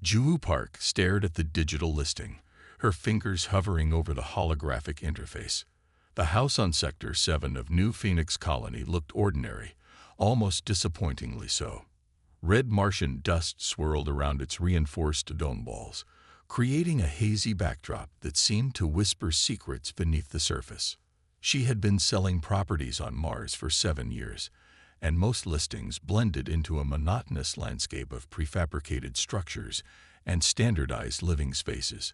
Juwoo Park stared at the digital listing, her fingers hovering over the holographic interface. The house on Sector 7 of New Phoenix Colony looked ordinary, almost disappointingly so. Red Martian dust swirled around its reinforced dome walls, creating a hazy backdrop that seemed to whisper secrets beneath the surface. She had been selling properties on Mars for 7 years, and most listings blended into a monotonous landscape of prefabricated structures and standardized living spaces.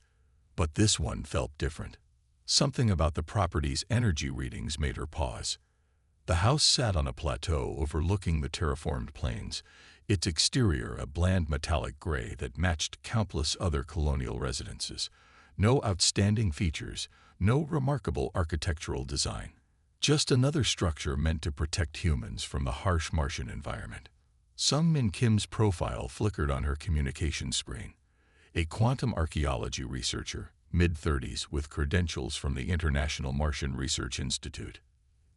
But this one felt different. Something about the property's energy readings made her pause. The house sat on a plateau overlooking the terraformed plains, its exterior a bland metallic gray that matched countless other colonial residences. No outstanding features, no remarkable architectural design. Just another structure meant to protect humans from the harsh Martian environment. Sung Min Kim's profile flickered on her communication screen. A quantum archaeology researcher, mid-30s, with credentials from the International Martian Research Institute.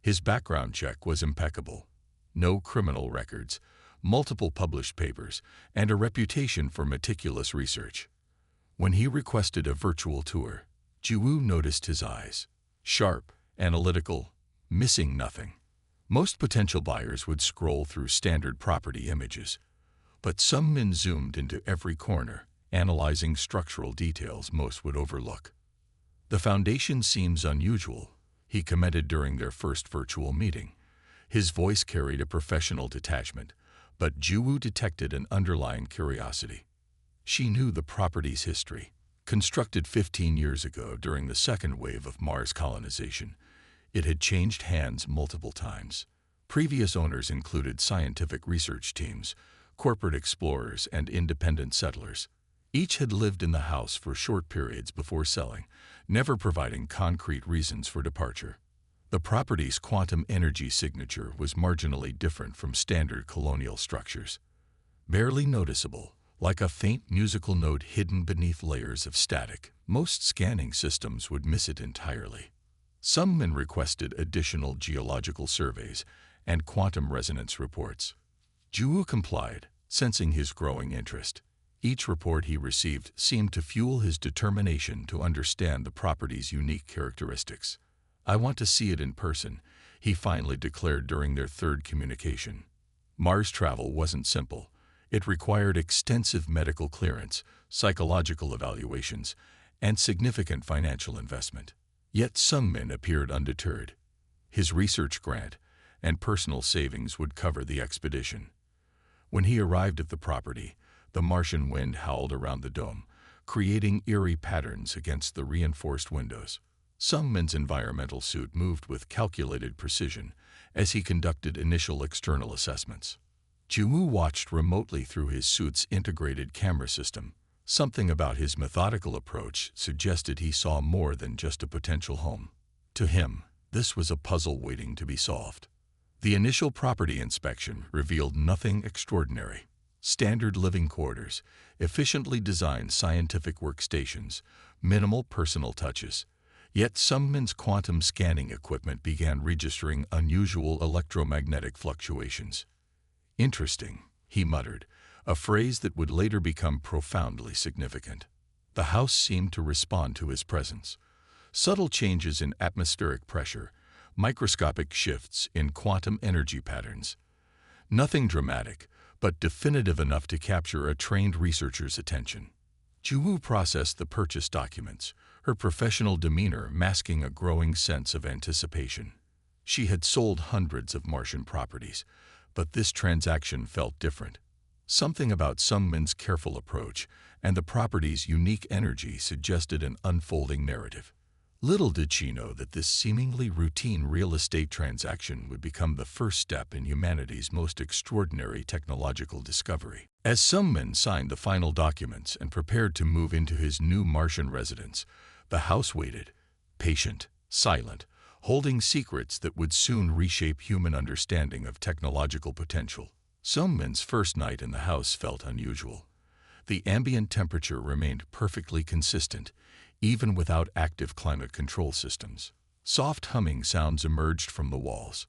His background check was impeccable. No criminal records, multiple published papers, and a reputation for meticulous research. When he requested a virtual tour, Juwoo noticed his eyes. Sharp, analytical, missing nothing. Most potential buyers would scroll through standard property images, but Sung Min zoomed into every corner, analyzing structural details most would overlook. The foundation seems unusual, he commented during their first virtual meeting. His voice carried a professional detachment, but Juwoo detected an underlying curiosity. She knew the property's history. Constructed 15 years ago during the second wave of Mars colonization, it had changed hands multiple times. Previous owners included scientific research teams, corporate explorers, and independent settlers. Each had lived in the house for short periods before selling, never providing concrete reasons for departure. The property's quantum energy signature was marginally different from standard colonial structures. Barely noticeable, like a faint musical note hidden beneath layers of static, most scanning systems would miss it entirely. Sung Min requested additional geological surveys and quantum resonance reports. Juwoo complied, sensing his growing interest. Each report he received seemed to fuel his determination to understand the property's unique characteristics. "I want to see it in person," he finally declared during their third communication. Mars travel wasn't simple. It required extensive medical clearance, psychological evaluations, and significant financial investment. Yet Sung Min appeared undeterred. His research grant and personal savings would cover the expedition. When he arrived at the property, the Martian wind howled around the dome, creating eerie patterns against the reinforced windows. Sung Min's environmental suit moved with calculated precision as he conducted initial external assessments. Juwoo watched remotely through his suit's integrated camera system. Something about his methodical approach suggested he saw more than just a potential home. To him, this was a puzzle waiting to be solved. The initial property inspection revealed nothing extraordinary. Standard living quarters, efficiently designed scientific workstations, minimal personal touches. Yet Sung Min's quantum scanning equipment began registering unusual electromagnetic fluctuations. "Interesting," he muttered, a phrase that would later become profoundly significant. The house seemed to respond to his presence. Subtle changes in atmospheric pressure, microscopic shifts in quantum energy patterns. Nothing dramatic, but definitive enough to capture a trained researcher's attention. Juwoo processed the purchase documents, her professional demeanor masking a growing sense of anticipation. She had sold hundreds of Martian properties, but this transaction felt different. Something about Sung Min's careful approach and the property's unique energy suggested an unfolding narrative. Little did she know that this seemingly routine real estate transaction would become the first step in humanity's most extraordinary technological discovery. As Sung Min signed the final documents and prepared to move into his new Martian residence, the house waited, patient, silent, holding secrets that would soon reshape human understanding of technological potential. Sung Min's first night in the house felt unusual. The ambient temperature remained perfectly consistent, even without active climate control systems. Soft humming sounds emerged from the walls,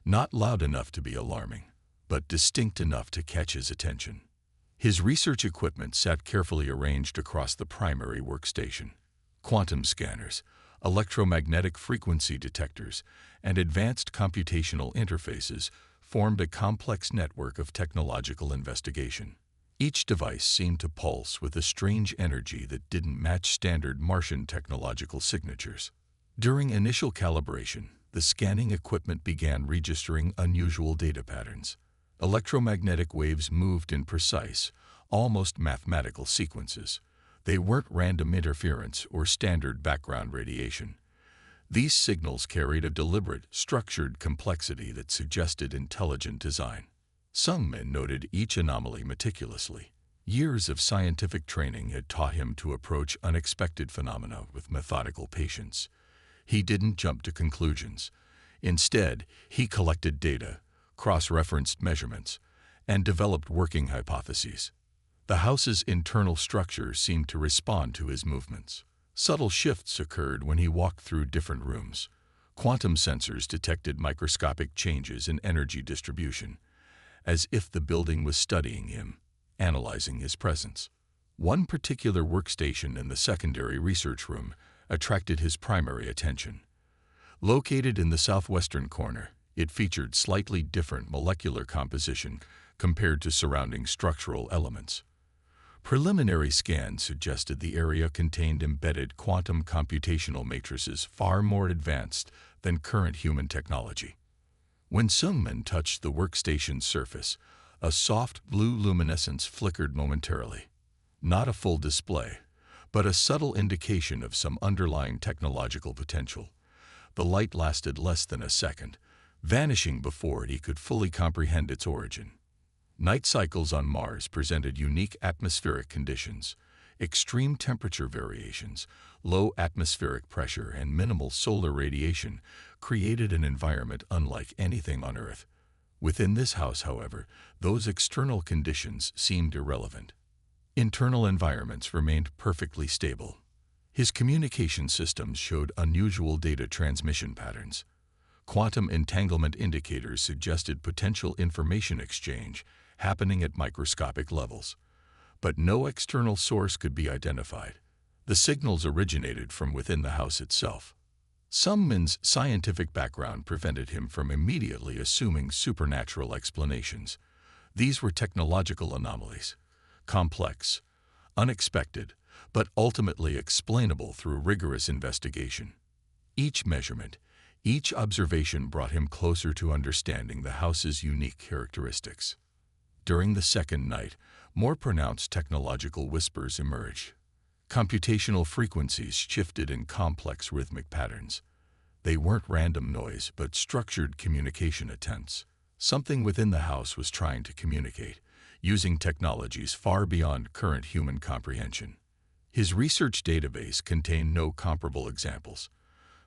not loud enough to be alarming, but distinct enough to catch his attention. His research equipment sat carefully arranged across the primary workstation. Quantum scanners, electromagnetic frequency detectors, and advanced computational interfaces formed a complex network of technological investigation. Each device seemed to pulse with a strange energy that didn't match standard Martian technological signatures. During initial calibration, the scanning equipment began registering unusual data patterns. Electromagnetic waves moved in precise, almost mathematical sequences. They weren't random interference or standard background radiation. These signals carried a deliberate, structured complexity that suggested intelligent design. Sungmin noted each anomaly meticulously. Years of scientific training had taught him to approach unexpected phenomena with methodical patience. He didn't jump to conclusions. Instead, he collected data, cross-referenced measurements, and developed working hypotheses. The house's internal structure seemed to respond to his movements. Subtle shifts occurred when he walked through different rooms. Quantum sensors detected microscopic changes in energy distribution, as if the building was studying him, analyzing his presence. One particular workstation in the secondary research room attracted his primary attention. Located in the southwestern corner, it featured slightly different molecular composition compared to surrounding structural elements. Preliminary scans suggested the area contained embedded quantum computational matrices far more advanced than current human technology. When Sungmin touched the workstation's surface, a soft blue luminescence flickered momentarily. Not a full display, but a subtle indication of some underlying technological potential. The light lasted less than a second, vanishing before he could fully comprehend its origin. Night cycles on Mars presented unique atmospheric conditions. Extreme temperature variations, low atmospheric pressure, and minimal solar radiation created an environment unlike anything on Earth. Within this house, however, those external conditions seemed irrelevant. Internal environments remained perfectly stable. His communication systems showed unusual data transmission patterns. Quantum entanglement indicators suggested potential information exchange happening at microscopic levels. But no external source could be identified. The signals originated from within the house itself. Sungmin's scientific background prevented him from immediately assuming supernatural explanations. These were technological anomalies, complex, unexpected, but ultimately explainable through rigorous investigation. Each measurement, each observation brought him closer to understanding the house's unique characteristics. During the second night, more pronounced technological whispers emerged. Computational frequencies shifted in complex rhythmic patterns. They weren't random noise, but structured communication attempts. Something within the house was trying to communicate, using technologies far beyond current human comprehension. His research database contained no comparable examples.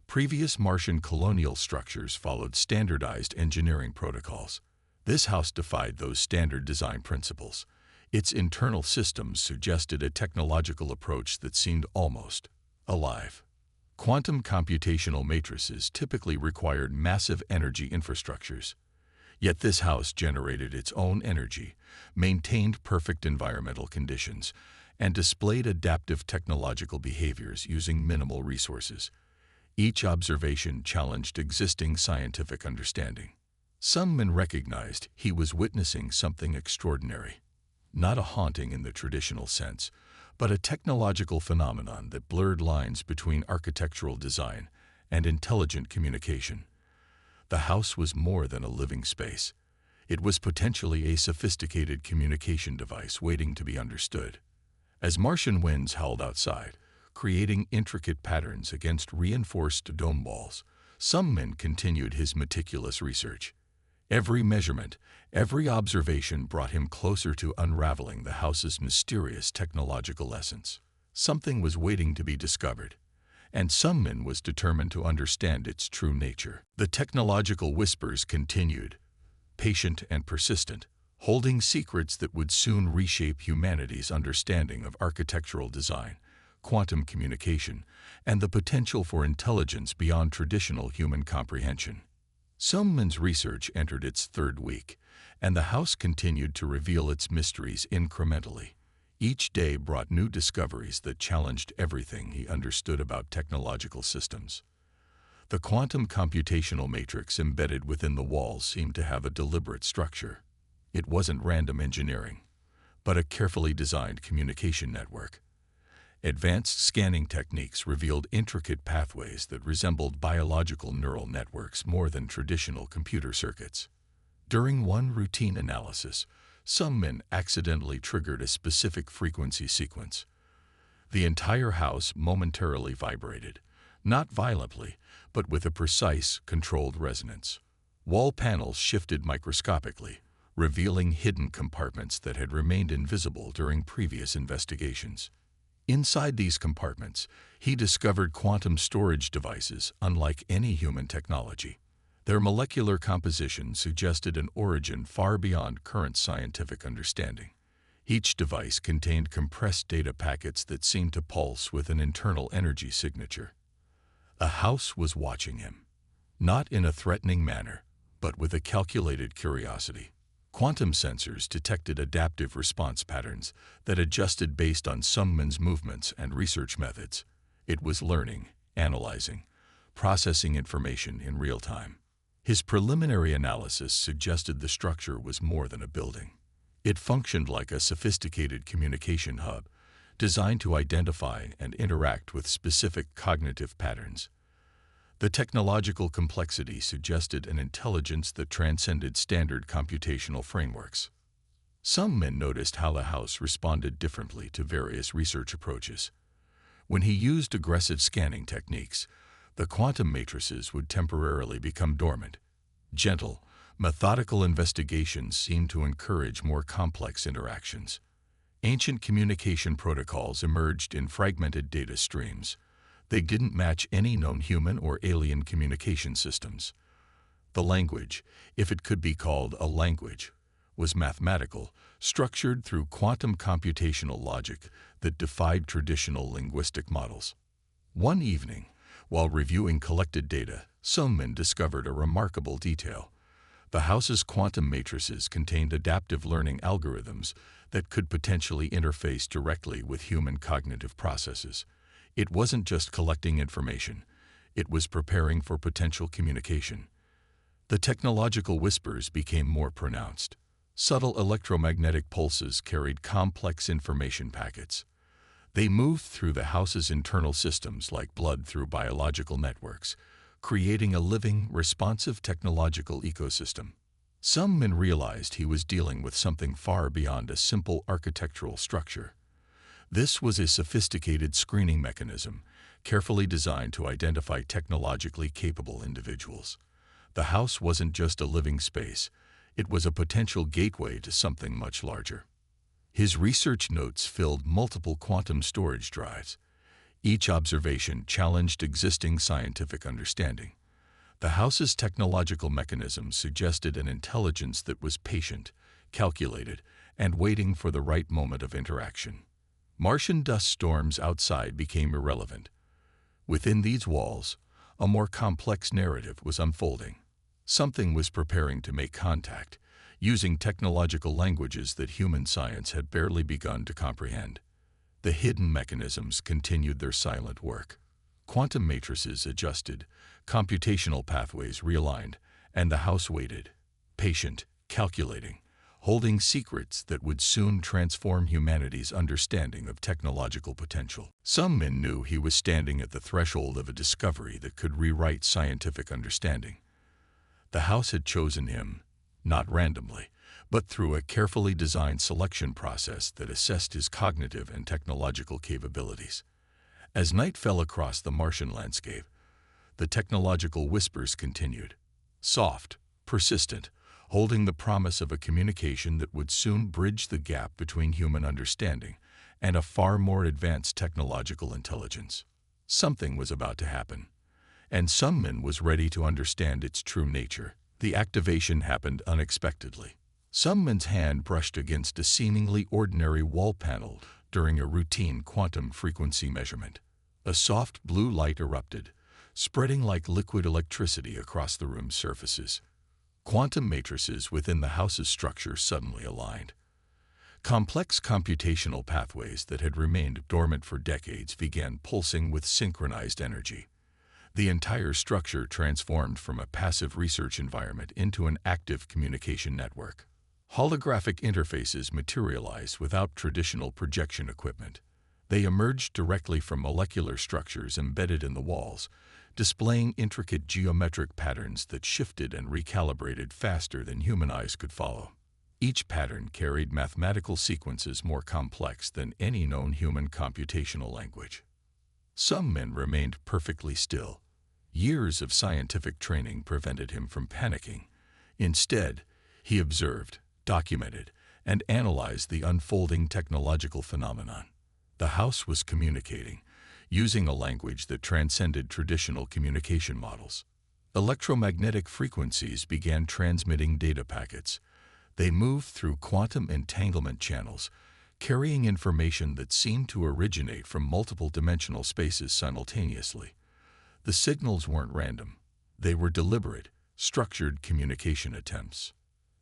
Previous Martian colonial structures followed standardized engineering protocols. This house defied those standard design principles. Its internal systems suggested a technological approach that seemed almost alive. Quantum computational matrices typically required massive energy infrastructures. Yet this house generated its own energy, maintained perfect environmental conditions, and displayed adaptive technological behaviors using minimal resources. Each observation challenged existing scientific understanding. Sungmin recognized he was witnessing something extraordinary. Not a haunting in the traditional sense, but a technological phenomenon that blurred lines between architectural design and intelligent communication. The house was more than a living space. It was potentially a sophisticated communication device waiting to be understood. As Martian winds howled outside, creating intricate patterns against reinforced dome walls, Sungmin continued his meticulous research. Every measurement, every observation brought him closer to unraveling the house's mysterious technological essence. Something was waiting to be discovered, and Sungmin was determined to understand its true nature. The technological whispers continued, patient and persistent, holding secrets that would soon reshape humanity's understanding of architectural design, quantum communication, and the potential for intelligence beyond traditional human comprehension. Sungmin's research entered its third week, and the house continued to reveal its mysteries incrementally. Each day brought new discoveries that challenged everything he understood about technological systems. The quantum computational matrix embedded within the walls seemed to have a deliberate structure. It wasn't random engineering, but a carefully designed communication network. Advanced scanning techniques revealed intricate pathways that resembled biological neural networks more than traditional computer circuits. During one routine analysis, Sungmin accidentally triggered a specific frequency sequence. The entire house momentarily vibrated, not violently, but with a precise, controlled resonance. Wall panels shifted microscopically, revealing hidden compartments that had remained invisible during previous investigations. Inside these compartments, he discovered quantum storage devices unlike any human technology. Their molecular composition suggested an origin far beyond current scientific understanding. Each device contained compressed data packets that seemed to pulse with an internal energy signature. The house was watching him, not in a threatening manner, but with a calculated curiosity. Quantum sensors detected adaptive response patterns that adjusted based on Sungmin's movements and research methods. It was learning, analyzing, processing information in real time. His preliminary analysis suggested the structure was more than a building. It functioned like a sophisticated communication hub, designed to identify and interact with specific cognitive patterns. The technological complexity suggested an intelligence that transcended standard computational frameworks. Sungmin noticed how the house responded differently to various research approaches. When he used aggressive scanning techniques, the quantum matrices would temporarily become dormant. Gentle, methodical investigations seemed to encourage more complex interactions. Ancient communication protocols emerged in fragmented data streams. They didn't match any known human or alien communication systems. The language, if it could be called a language, was mathematical, structured through quantum computational logic that defied traditional linguistic models. One evening, while reviewing collected data, Sungmin discovered a remarkable detail. The house's quantum matrices contained adaptive learning algorithms that could potentially interface directly with human cognitive processes. It wasn't just collecting information, it was preparing for potential communication. The technological whispers became more pronounced. Subtle electromagnetic pulses carried complex information packets. They moved through the house's internal systems like blood through biological networks, creating a living, responsive technological ecosystem. Sungmin realized he was dealing with something far beyond a simple architectural structure. This was a sophisticated screening mechanism, carefully designed to identify technologically capable individuals. The house wasn't just a living space, it was a potential gateway to something much larger. His research notes filled multiple quantum storage drives. Each observation challenged existing scientific understanding. The house's technological mechanisms suggested an intelligence that was patient, calculated, and waiting for the right moment of interaction. Martian dust storms outside became irrelevant. Within these walls, a more complex narrative was unfolding. Something was preparing to make contact, using technological languages that human science had barely begun to comprehend. The hidden mechanisms continued their silent work. Quantum matrices adjusted, computational pathways realigned, and the house waited, patient, calculating, holding secrets that would soon transform humanity's understanding of technological potential. Sungmin knew he was standing at the threshold of a discovery that could rewrite scientific understanding. The house had chosen him, not randomly, but through a carefully designed selection process that assessed his cognitive and technological capabilities. As night fell across the Martian landscape, the technological whispers continued, soft, persistent, holding the promise of a communication that would soon bridge the gap between human understanding and a far more advanced technological intelligence. Something was about to happen, and Sungmin was ready to understand its true nature. The activation happened unexpectedly. Sungmin's hand brushed against a seemingly ordinary wall panel during a routine quantum frequency measurement. A soft blue light erupted, spreading like liquid electricity across the room's surfaces. Quantum matrices within the house's structure suddenly aligned. Complex computational pathways that had remained dormant for decades began pulsing with synchronized energy. The entire structure transformed from a passive research environment into an active communication network. Holographic interfaces materialized without traditional projection equipment. They emerged directly from molecular structures embedded in the walls, displaying intricate geometric patterns that shifted and recalibrated faster than human eyes could follow. Each pattern carried mathematical sequences more complex than any known human computational language. Some men remained perfectly still. Years of scientific training prevented him from panicking. Instead, he observed, documented, and analyzed the unfolding technological phenomenon. The house was communicating, using a language that transcended traditional communication models. Electromagnetic frequencies began transmitting data packets. They moved through quantum entanglement channels, carrying information that seemed to originate from multiple dimensional spaces simultaneously. The signals weren't random. They were deliberate, structured communication attempts.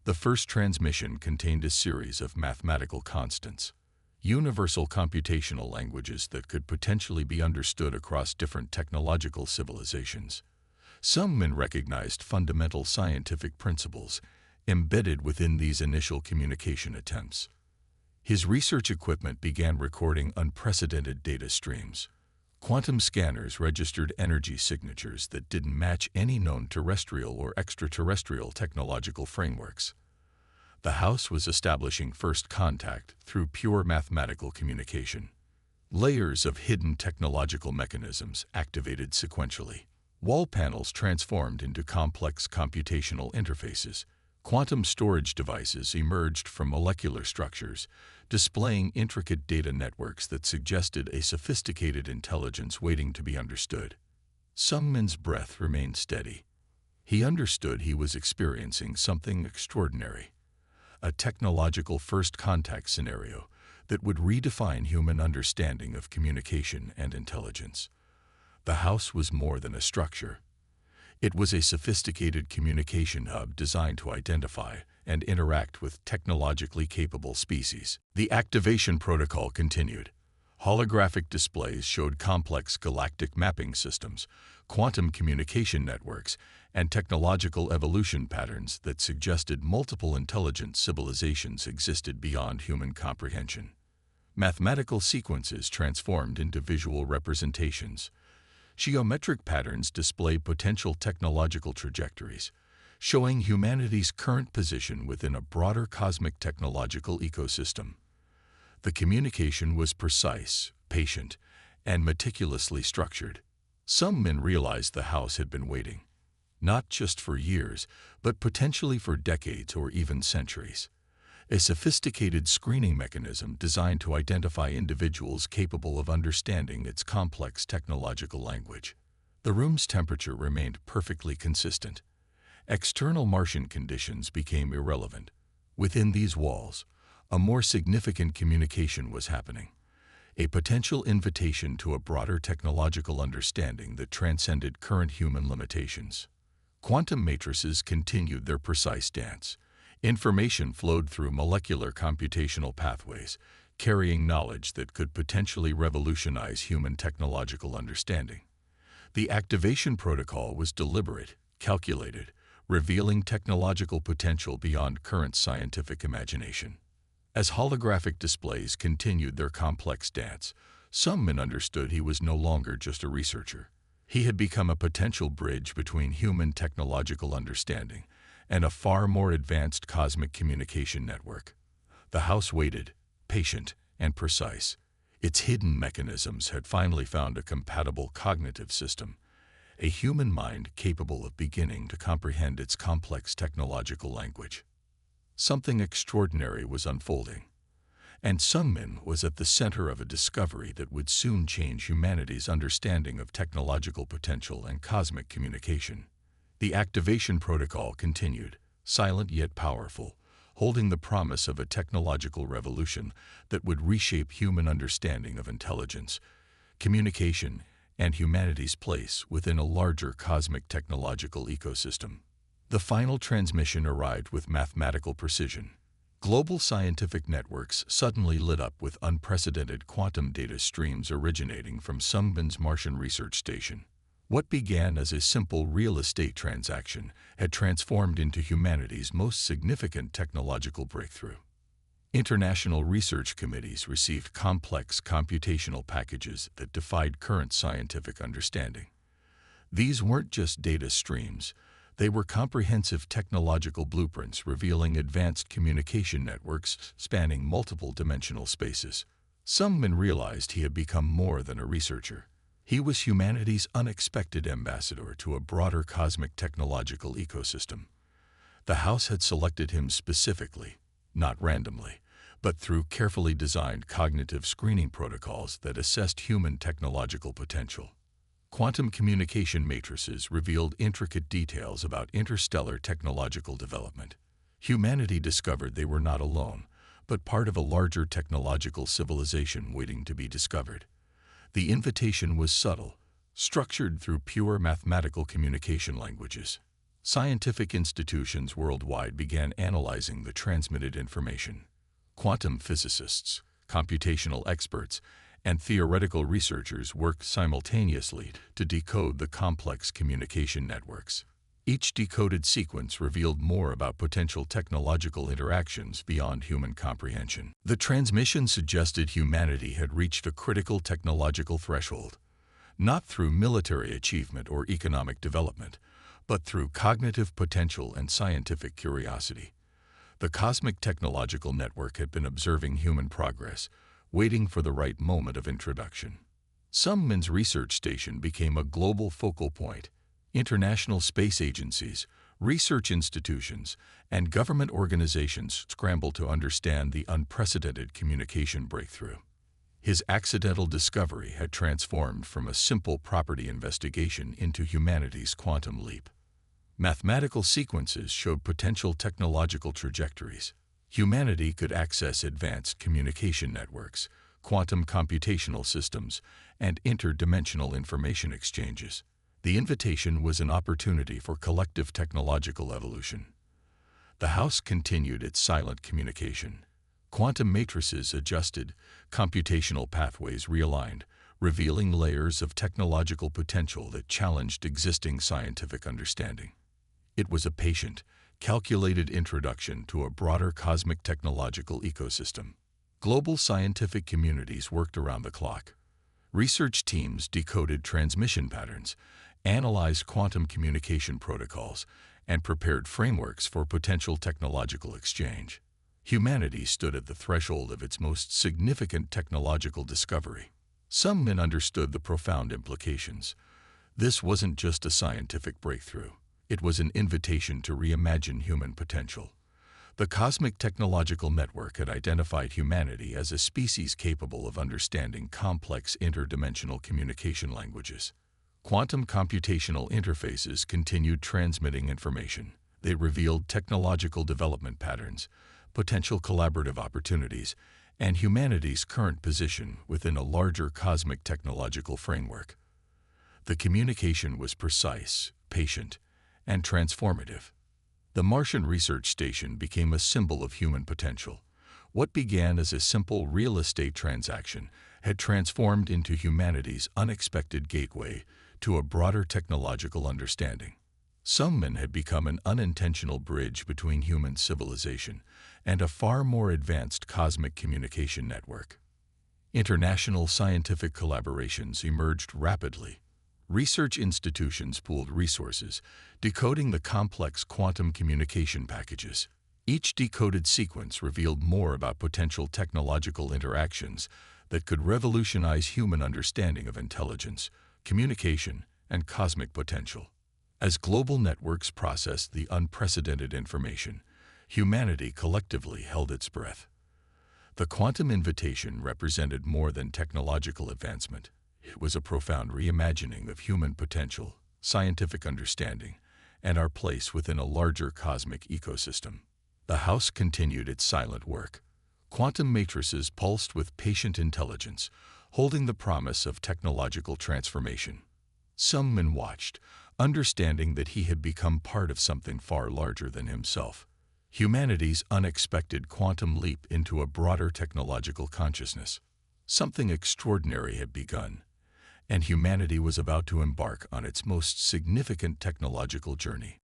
The first transmission contained a series of mathematical constants, universal computational languages that could potentially be understood across different technological civilizations. Some men recognized fundamental scientific principles embedded within these initial communication attempts. His research equipment began recording unprecedented data streams. Quantum scanners registered energy signatures that didn't match any known terrestrial or extraterrestrial technological frameworks. The house was establishing first contact through pure mathematical communication. Layers of hidden technological mechanisms activated sequentially. Wall panels transformed into complex computational interfaces. Quantum storage devices emerged from molecular structures, displaying intricate data networks that suggested a sophisticated intelligence waiting to be understood. Sungmin's breath remained steady. He understood he was experiencing something extraordinary, a technological first contact scenario that would redefine human understanding of communication and intelligence. The house was more than a structure. It was a sophisticated communication hub designed to identify and interact with technologically capable species. The activation protocol continued. Holographic displays showed complex galactic mapping systems, quantum communication networks, and technological evolution patterns that suggested multiple intelligent civilizations existed beyond human comprehension. Mathematical sequences transformed into visual representations. Geometric patterns display potential technological trajectories, showing humanity's current position within a broader cosmic technological ecosystem. The communication was precise, patient, and meticulously structured. Some men realized the house had been waiting, not just for years, but potentially for decades or even centuries. A sophisticated screening mechanism designed to identify individuals capable of understanding its complex technological language. The room's temperature remained perfectly consistent. External Martian conditions became irrelevant. Within these walls, a more significant communication was happening, a potential invitation to a broader technological understanding that transcended current human limitations. Quantum matrices continued their precise dance. Information flowed through molecular computational pathways, carrying knowledge that could potentially revolutionize human technological understanding. The activation protocol was deliberate, calculated, revealing technological potential beyond current scientific imagination. As holographic displays continued their complex dance, some men understood he was no longer just a researcher. He had become a potential bridge between human technological understanding and a far more advanced cosmic communication network. The house waited, patient and precise. Its hidden mechanisms had finally found a compatible cognitive system, a human mind capable of beginning to comprehend its complex technological language. Something extraordinary was unfolding, and Sungmin was at the center of a discovery that would soon change humanity's understanding of technological potential and cosmic communication. The activation protocol continued, silent yet powerful, holding the promise of a technological revolution that would reshape human understanding of intelligence, communication, and humanity's place within a larger cosmic technological ecosystem. The final transmission arrived with mathematical precision. Global scientific networks suddenly lit up with unprecedented quantum data streams originating from Sungmin's Martian research station. What began as a simple real estate transaction had transformed into humanity's most significant technological breakthrough. International research committees received complex computational packages that defied current scientific understanding. These weren't just data streams, they were comprehensive technological blueprints revealing advanced communication networks spanning multiple dimensional spaces. Sungmin realized he had become more than a researcher. He was humanity's unexpected ambassador to a broader cosmic technological ecosystem. The House had selected him specifically, not randomly, but through carefully designed cognitive screening protocols that assessed human technological potential. Quantum communication matrices revealed intricate details about interstellar technological development. Humanity discovered they were not alone, but part of a larger technological civilization waiting to be discovered. The invitation was subtle, structured through pure mathematical communication languages. Scientific institutions worldwide began analyzing the transmitted information. Quantum physicists, computational experts, and theoretical researchers worked simultaneously to decode the complex communication networks. Each decoded sequence revealed more about potential technological interactions beyond human comprehension. The transmission suggested humanity had reached a critical technological threshold, not through military achievement or economic development, but through cognitive potential and scientific curiosity. The cosmic technological network had been observing human progress, waiting for the right moment of introduction. Sungmin's research station became a global focal point. International space agencies, research institutions, and government organizations scrambled to understand the unprecedented communication breakthrough. His accidental discovery had transformed from a simple property investigation into humanity's quantum leap. Mathematical sequences showed potential technological trajectories. Humanity could access advanced communication networks, quantum computational systems, and interdimensional information exchanges. The invitation was an opportunity for collective technological evolution. The House continued its silent communication. Quantum matrices adjusted, computational pathways realigned, revealing layers of technological potential that challenged existing scientific understanding. It was a patient, calculated introduction to a broader cosmic technological ecosystem. Global scientific communities worked around the clock. Research teams decoded transmission patterns, analyzed quantum communication protocols, and prepared frameworks for potential technological exchange. Humanity stood at the threshold of its most significant technological discovery. Sungmin understood the profound implications. This wasn't just a scientific breakthrough. It was an invitation to reimagine human potential. The cosmic technological network had identified humanity as a species capable of understanding complex interdimensional communication languages. Quantum computational interfaces continued transmitting information. They revealed technological development patterns, potential collaborative opportunities, and humanity's current position within a larger cosmic technological framework. The communication was precise, patient, and transformative. The Martian research station became a symbol of human potential. What began as a simple real estate transaction had transformed into humanity's unexpected gateway to a broader technological understanding. Sungmin had become an unintentional bridge between human civilization and a far more advanced cosmic communication network. International scientific collaborations emerged rapidly. Research institutions pooled resources, decoding the complex quantum communication packages. Each decoded sequence revealed more about potential technological interactions that could revolutionize human understanding of intelligence, communication, and cosmic potential. As global networks processed the unprecedented information, humanity collectively held its breath. The quantum invitation represented more than technological advancement. It was a profound reimagining of human potential, scientific understanding, and our place within a larger cosmic ecosystem. The House continued its silent work. Quantum matrices pulsed with patient intelligence, holding the promise of technological transformation. Sungmin watched, understanding that he had become part of something far larger than himself. Humanity's unexpected quantum leap into a broader technological consciousness. Something extraordinary had begun, and humanity was about to embark on its most significant technological journey.